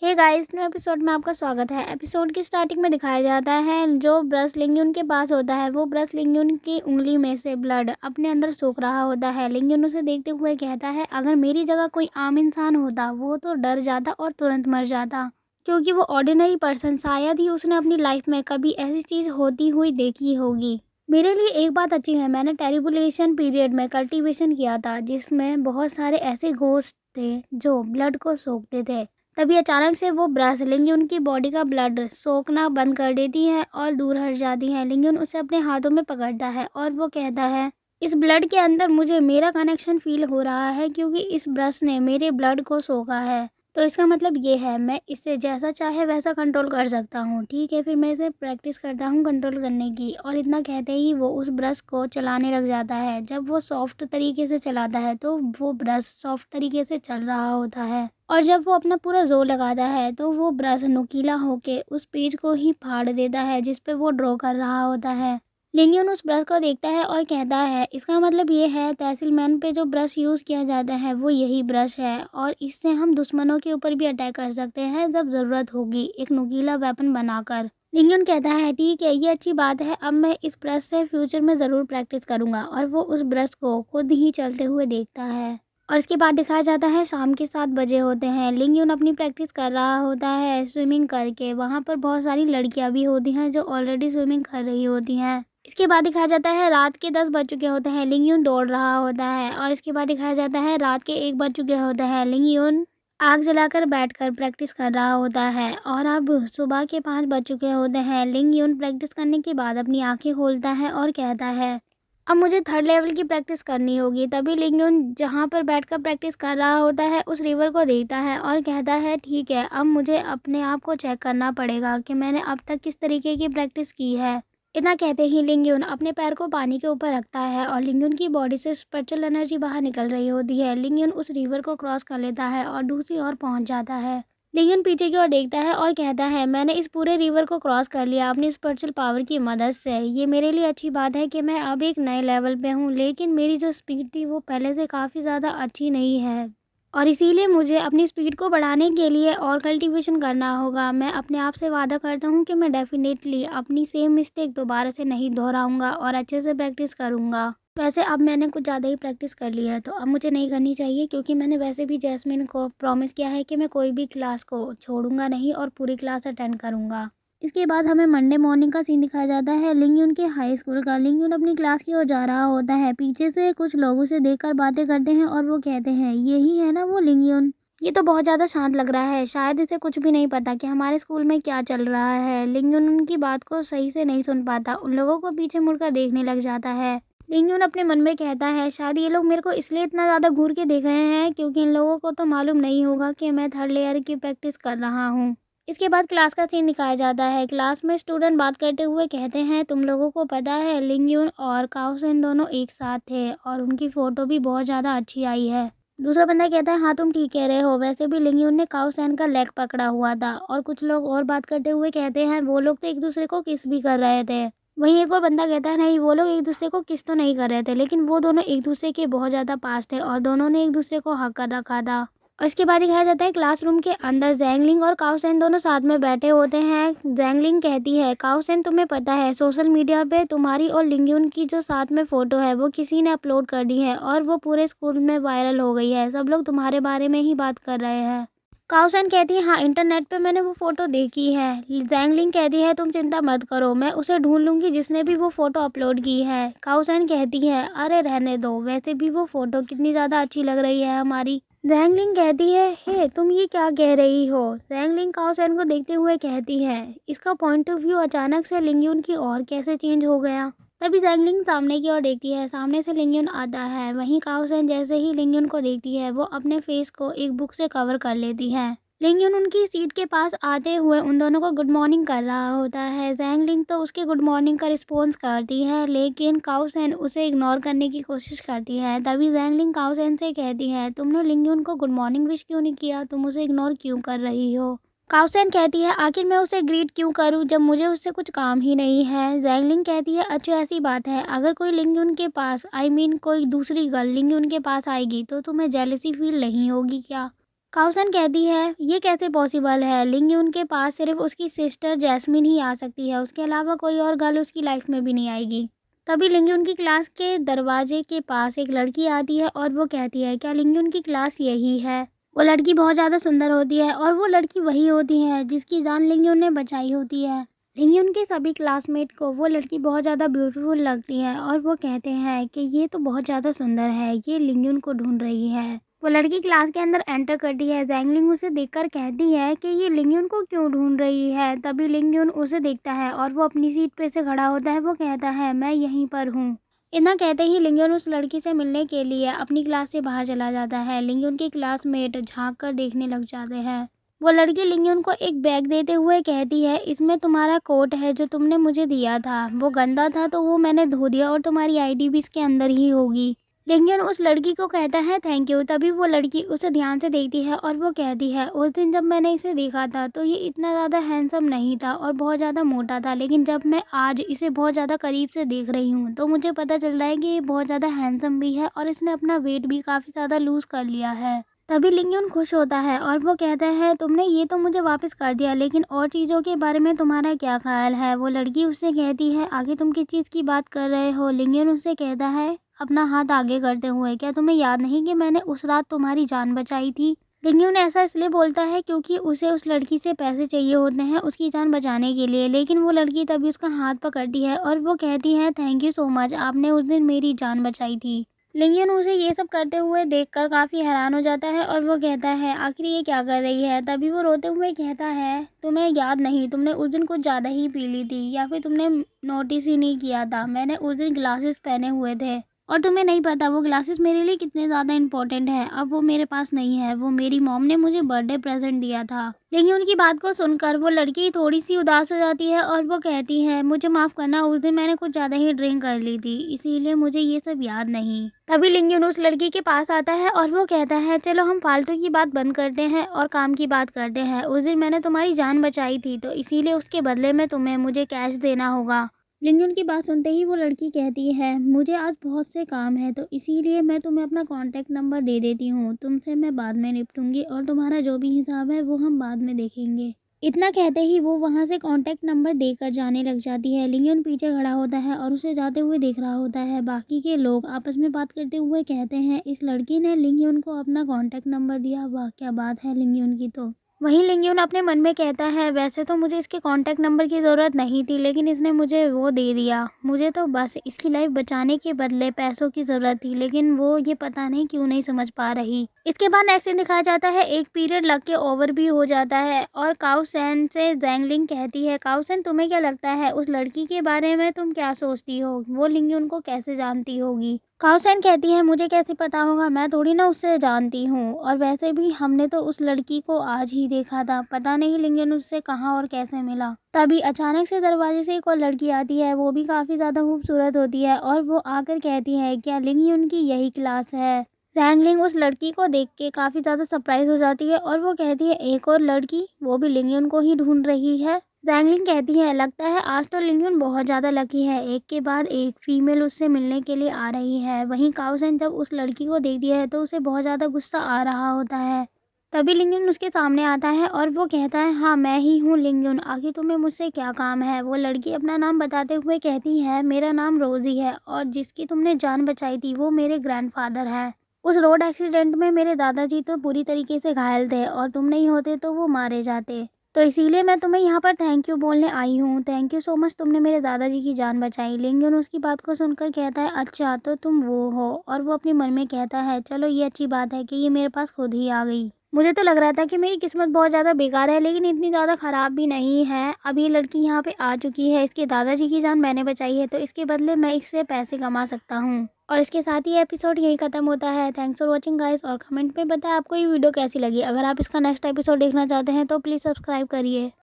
Hey guys, new episode में आपका स्वागत है। एपिसोड की स्टार्टिंग में दिखाया जाता है जो ब्रश लिंगयुन के पास होता है वो ब्रश लिंगयुन की उंगली में से ब्लड अपने अंदर सोख रहा होता है। लिंगयुन उसे देखते हुए कहता है अगर मेरी जगह कोई आम इंसान होता वो तो डर जाता और तुरंत मर जाता, क्योंकि वो ऑर्डिनरी पर्सन शायद ही उसने अपनी लाइफ में कभी ऐसी चीज़ होती हुई देखी होगी। मेरे लिए एक बात अच्छी है, मैंने टेरिबुलेशन पीरियड में कल्टीवेशन किया था जिसमें बहुत सारे ऐसे घोस्ट थे जो ब्लड को सोखते थे। तभी अचानक से वो ब्रश लिंगयुन की बॉडी का ब्लड सोखना बंद कर देती है और दूर हट जाती है। लिंगयुन उसे अपने हाथों में पकड़ता है और वो कहता है इस ब्लड के अंदर मुझे मेरा कनेक्शन फील हो रहा है क्योंकि इस ब्रश ने मेरे ब्लड को सोखा है। तो इसका मतलब ये है मैं इसे जैसा चाहे वैसा कंट्रोल कर सकता हूँ। ठीक है, फिर मैं इसे प्रैक्टिस करता हूँ कंट्रोल करने की। और इतना कहते ही वो उस ब्रश को चलाने लग जाता है। जब वो सॉफ्ट तरीके से चलाता है तो वो ब्रश सॉफ्ट तरीके से चल रहा होता है और जब वो अपना पूरा जोर लगाता है तो वो ब्रश नुकीला होके उस पेज को ही फाड़ देता है जिस पे वो ड्रॉ कर रहा होता है। लिंगयुन उस ब्रश को देखता है और कहता है इसका मतलब ये है तहसील मैन पे जो ब्रश यूज़ किया जाता है वो यही ब्रश है और इससे हम दुश्मनों के ऊपर भी अटैक कर सकते हैं जब ज़रूरत होगी, एक नुकीला वेपन बनाकर। लिंगयुन कहता है ठीक है, ये अच्छी बात है, अब मैं इस ब्रश से फ्यूचर में ज़रूर प्रैक्टिस करूँगा। और वो उस ब्रश को खुद ही चलते हुए देखता है। और इसके बाद दिखाया जाता है शाम के 7 बजे होते हैं। लिंगयुन अपनी प्रैक्टिस कर रहा होता है स्विमिंग करके। वहाँ पर बहुत सारी लड़कियाँ भी होती हैं जो ऑलरेडी स्विमिंग कर रही होती हैं। इसके बाद दिखाया जाता है रात के 10 बज चुके होते हैं। लिंगयुन दौड़ रहा होता है और इसके बाद दिखाया जाता है रात के 1 बज चुके होते हैं। लिंगयुन आग जलाकर बैठकर प्रैक्टिस कर रहा होता है और अब सुबह के 5 बज चुके होते हैं। लिंगयुन प्रैक्टिस करने के बाद अपनी आंखें खोलता है और कहता है अब मुझे 3rd लेवल की प्रैक्टिस करनी होगी। तभी लिंगयुन जहाँ पर बैठकर प्रैक्टिस कर रहा होता है उस रिवर को देखता है और कहता है ठीक है, अब मुझे अपने आप को चेक करना पड़ेगा कि मैंने अब तक किस तरीके की प्रैक्टिस की है। इतना कहते ही लिंगयुन अपने पैर को पानी के ऊपर रखता है और लिंगयुन की बॉडी से स्पिरिचुअल एनर्जी बाहर निकल रही होती है। लिंगयुन उस रिवर को क्रॉस कर लेता है और दूसरी ओर पहुंच जाता है। लिंगयुन पीछे की ओर देखता है और कहता है मैंने इस पूरे रिवर को क्रॉस कर लिया अपनी स्पिरिचुअल पावर की मदद से। ये मेरे लिए अच्छी बात है कि मैं अब एक नए लेवल पे हूँ, लेकिन मेरी जो स्पीड थी वो पहले से काफ़ी ज़्यादा अच्छी नहीं है और इसीलिए मुझे अपनी स्पीड को बढ़ाने के लिए और कल्टीवेशन करना होगा। मैं अपने आप से वादा करता हूँ कि मैं डेफिनेटली अपनी सेम मिस्टेक दोबारा से नहीं दोहराऊंगा और अच्छे से प्रैक्टिस करूँगा। वैसे अब मैंने कुछ ज़्यादा ही प्रैक्टिस कर लिया है तो अब मुझे नहीं करनी चाहिए, क्योंकि मैंने वैसे भी जैस्मिन को प्रॉमिस किया है कि मैं कोई भी क्लास को छोड़ूंगा नहीं और पूरी क्लास अटेंड करूँगा। इसके बाद हमें मंडे मॉर्निंग का सीन दिखाया जाता है लिंगयुन के हाई स्कूल का। लिंगयुन अपनी क्लास की ओर जा रहा होता है। पीछे से कुछ लोग उसे देखकर बातें करते हैं और वो कहते हैं यही है ना वो लिंगयुन, ये तो बहुत ज़्यादा शांत लग रहा है, शायद इसे कुछ भी नहीं पता कि हमारे स्कूल में क्या चल रहा है। लिंगयुन उनकी बात को सही से नहीं सुन पाता, उन लोगों को पीछे मुड़कर देखने लग जाता है। लिंगयुन अपने मन में कहता है शायद ये लोग मेरे को इसलिए इतना ज़्यादा घूर के देख रहे हैं क्योंकि इन लोगों को तो मालूम नहीं होगा कि मैं 3rd लेयर की प्रैक्टिस कर रहा हूँ। इसके बाद क्लास का सीन दिखाया जाता है। क्लास में स्टूडेंट बात करते हुए कहते हैं तुम लोगों को पता है लिंगयुन और काओसेन दोनों एक साथ थे और उनकी फ़ोटो भी बहुत ज़्यादा अच्छी आई है। दूसरा बंदा कहता है हाँ तुम ठीक कह रहे हो, वैसे भी लिंगयुन ने काओसेन का लेग पकड़ा हुआ था। और कुछ लोग और बात करते हुए कहते हैं वो लोग तो एक दूसरे को किस भी कर रहे थे। वहीं एक और बंदा कहता है नहीं, वो लोग एक दूसरे को किस तो नहीं कर रहे थे, लेकिन वो दोनों एक दूसरे के बहुत ज़्यादा पास थे और दोनों ने एक दूसरे को हक कर रखा था। और इसके बाद दिखाया जाता है क्लासरूम के अंदर जैंगलिंग और काओसेन दोनों साथ में बैठे होते हैं। जैंगलिंग कहती है काओसेन तुम्हें पता है सोशल मीडिया पे तुम्हारी और लिंगयुन की जो साथ में फ़ोटो है वो किसी ने अपलोड कर दी है और वो पूरे स्कूल में वायरल हो गई है, सब लोग तुम्हारे बारे में ही बात कर रहे हैं। काओसेन कहती है हाँ इंटरनेट पे मैंने वो फ़ोटो देखी है। जैंगलिंग कहती है तुम चिंता मत करो, मैं उसे ढूंढ लूँगी जिसने भी वो फ़ोटो अपलोड की है। काओसेन कहती है अरे रहने दो, वैसे भी वो फ़ोटो कितनी ज़्यादा अच्छी लग रही है हमारी। जैंगलिंग कहती है हे तुम ये क्या कह रही हो। जैंगलिंग काओसेन को देखते हुए कहती है इसका पॉइंट ऑफ व्यू अचानक से लिंगयुन की ओर कैसे चेंज हो गया। तभी जैंगलिंग सामने की ओर देखती है, सामने से लिंगयुन आता है। वहीं काओसेन जैसे ही लिंगयुन को देखती है वो अपने फेस को एक बुक से कवर कर लेती है। लिंगयुन उनकी सीट के पास आते हुए उन दोनों को गुड मॉर्निंग कर रहा होता है। जैंगलिंग तो उसके गुड मॉर्निंग का रिस्पॉन्स करती है, लेकिन काओसेन उसे इग्नोर करने की कोशिश करती है। तभी जैंगलिंग काओसेन से कहती है तुमने लिंगयुन को गुड मॉर्निंग विश क्यों नहीं किया, तुम उसे इग्नोर क्यों कर रही हो। काओसेन कहती है आखिर मैं उसे ग्रीट क्यों करूं जब मुझे उससे कुछ काम ही नहीं है। जैंगलिंग कहती है अच्छा ऐसी बात है, अगर कोई लिंगयुन के पास कोई दूसरी गर्ल लिंगयुन के पास आएगी तो तुम्हें जेलसी फील नहीं होगी क्या। काउसन कहती है ये कैसे पॉसिबल है, लिंग यून के पास सिर्फ उसकी सिस्टर जैस्मिन ही आ सकती है, उसके अलावा कोई और गर्ल उसकी लाइफ में भी नहीं आएगी। तभी लिंग यून की क्लास के दरवाजे के पास एक लड़की आती है और वो कहती है क्या लिंग यून की क्लास यही है। वो लड़की बहुत ज़्यादा सुंदर होती है और वो लड़की वही होती है जिसकी जान लिंग यून ने बचाई होती है। लिंग यून के सभी क्लासमेट को वो लड़की बहुत ज़्यादा ब्यूटीफुल लगती है और वो कहते हैं कि ये तो बहुत ज़्यादा सुंदर है, ये लिंग यून को ढूंढ रही है। वो लड़की क्लास के अंदर एंटर करती है। जैंग लिंग उसे देखकर कहती है कि ये लिंग यून को क्यों ढूंढ रही है। तभी लिंग यून उसे देखता है और वो अपनी सीट पे से खड़ा होता है। वो कहता है मैं यहीं पर हूँ। इतना कहते ही लिंग यून उस लड़की से मिलने के लिए अपनी क्लास से बाहर चला जाता है। लिंग यून के क्लासमेट झाँक कर देखने लग जाते हैं। वो लड़की लिंग यून को एक बैग देते हुए कहती है इसमें तुम्हारा कोट है जो तुमने मुझे दिया था, वो गंदा था तो वो मैंने धो दिया और तुम्हारी आईडी भी इसके अंदर ही होगी। लिंग यून उस लड़की को कहता है थैंक यू। तभी वो लड़की उसे ध्यान से देखती है और वो कहती है उस दिन जब मैंने इसे देखा था तो ये इतना ज़्यादा हैंडसम नहीं था और बहुत ज़्यादा मोटा था, लेकिन जब मैं आज इसे बहुत ज़्यादा करीब से देख रही हूँ तो मुझे पता चल रहा है कि ये बहुत ज़्यादा हैंडसम भी है और इसने अपना वेट भी काफ़ी ज़्यादा लूज़ कर लिया है। तभी लिंग यून खुश होता है और वो कहता है तुमने ये तो मुझे वापस कर दिया, लेकिन और चीज़ों के बारे में तुम्हारा क्या ख्याल है। वो लड़की उससे कहती है आगे तुम किस चीज़ की बात कर रहे हो। लिंग यून उससे कहता है अपना हाथ आगे करते हुए क्या तुम्हें याद नहीं कि मैंने उस रात तुम्हारी जान बचाई थी। लिंग यून ऐसा इसलिए बोलता है क्योंकि उसे उस लड़की से पैसे चाहिए होते हैं उसकी जान बचाने के लिए, लेकिन वो लड़की तभी उसका हाथ पकड़ती है और वो कहती है थैंक यू सो मच, आपने उस दिन मेरी जान बचाई थी। लिंग यून उसे ये सब करते हुए देखकर काफ़ी हैरान हो जाता है और वो कहता है आखिर ये क्या कर रही है। तभी वो रोते हुए कहता है तुम्हें याद नहीं, तुमने उस दिन कुछ ज़्यादा ही पी ली थी या फिर तुमने नोटिस ही नहीं किया था। मैंने उस दिन ग्लासेस पहने हुए थे और तुम्हें नहीं पता वो ग्लासेस मेरे लिए कितने ज़्यादा इंपॉर्टेंट है। अब वो मेरे पास नहीं है, वो मेरी मॉम ने मुझे बर्थडे प्रेजेंट दिया था। लेकिन उनकी बात को सुनकर वो लड़की थोड़ी सी उदास हो जाती है और वो कहती है मुझे माफ़ करना, उस दिन मैंने कुछ ज़्यादा ही ड्रिंक कर ली थी इसीलिए मुझे ये सब याद नहीं। तभी लिंग यून उस लड़की के पास आता है और वो कहता है चलो हम फालतू की बात बंद करते हैं और काम की बात करते हैं। उस दिन मैंने तुम्हारी जान बचाई थी तो इसीलिए उसके बदले में तुम्हें मुझे कैश देना होगा। लिंग यून की बात सुनते ही वो लड़की कहती है मुझे आज बहुत से काम है तो इसीलिए मैं तुम्हें अपना कॉन्टैक्ट नंबर दे देती हूँ, तुमसे मैं बाद में निपटूंगी और तुम्हारा जो भी हिसाब है वो हम बाद में देखेंगे। इतना कहते ही वो वहाँ से कॉन्टैक्ट नंबर देकर जाने लग जाती है। लिंग यून पीछे खड़ा होता है और उसे जाते हुए देख रहा होता है। बाकी के लोग आपस में बात करते हुए कहते हैं इस लड़की ने लिंग यून को अपना कॉन्टैक्ट नंबर दिया, वाह क्या बात है लिंग यून की। तो वहीं लिंग यून अपने मन में कहता है वैसे तो मुझे इसके कॉन्टैक्ट नंबर की ज़रूरत नहीं थी, लेकिन इसने मुझे वो दे दिया। मुझे तो बस इसकी लाइफ बचाने के बदले पैसों की ज़रूरत थी, लेकिन वो ये पता नहीं क्यों नहीं समझ पा रही। इसके बाद नेक्स्ट सीन दिखाया जाता है एक पीरियड लग के ओवर भी हो जाता है और काउसन से जैंग लिंग कहती है काउसन तुम्हें क्या लगता है उस लड़की के बारे में, तुम क्या सोचती हो, वो लिंग यून को कैसे जानती होगी। काउसन कहती है मुझे कैसे पता होगा, मैं थोड़ी ना उससे जानती हूँ और वैसे भी हमने तो उस लड़की को आज ही देखा था, पता नहीं लिंग यून उससे कहाँ और कैसे मिला। तभी अचानक से दरवाजे से एक और लड़की आती है, वो भी काफ़ी ज़्यादा खूबसूरत होती है और वो आकर कहती है क्या लिंग यून की यही क्लास है। जैंग लिंग उस लड़की को देख के काफ़ी ज़्यादा सरप्राइज हो जाती है और वो कहती है एक और लड़की, वो भी लिंग यून को ही ढूंढ रही है। जैंग लिंग कहती है लगता है आज तो लिंग यून बहुत ज़्यादा लकी है, एक के बाद एक फीमेल उससे मिलने के लिए आ रही है। वहीं काउसन जब उस लड़की को देखती है तो उसे बहुत ज़्यादा गुस्सा आ रहा होता है। तभी लिंग यून उसके सामने आता है और वो कहता है हाँ मैं ही हूँ लिंग यून, आखिर तुम्हें मुझसे क्या काम है। वो लड़की अपना नाम बताते हुए कहती है मेरा नाम रोज़ी है और जिसकी तुमने जान बचाई थी वो मेरे ग्रैंडफादर है। उस रोड एक्सीडेंट में मेरे दादाजी तो पूरी तरीके से घायल थे और तुम नहीं होते तो वो मारे जाते, तो इसीलिए मैं तुम्हें यहाँ पर थैंक यू बोलने आई हूँ। थैंक यू सो मच, तुमने मेरे दादाजी की जान बचाई। लिंग यून उसकी बात को सुनकर कहता है अच्छा तो तुम वो हो, और वो अपने मन में कहता है चलो ये अच्छी बात है कि ये मेरे पास खुद ही आ गई। मुझे तो लग रहा था कि मेरी किस्मत बहुत ज़्यादा बेकार है, लेकिन इतनी ज़्यादा ख़राब भी नहीं है। अब ये लड़की यहाँ पे आ चुकी है, इसके दादाजी की जान मैंने बचाई है तो इसके बदले मैं इससे पैसे कमा सकता हूँ। और इसके साथ ही एपिसोड यही खत्म होता है। थैंक्स फॉर वॉचिंग गाइस, और कमेंट में बताएं आपको ये वीडियो कैसी लगी। अगर आप इसका नेक्स्ट एपिसोड देखना चाहते हैं तो प्लीज़ सब्सक्राइब करिए।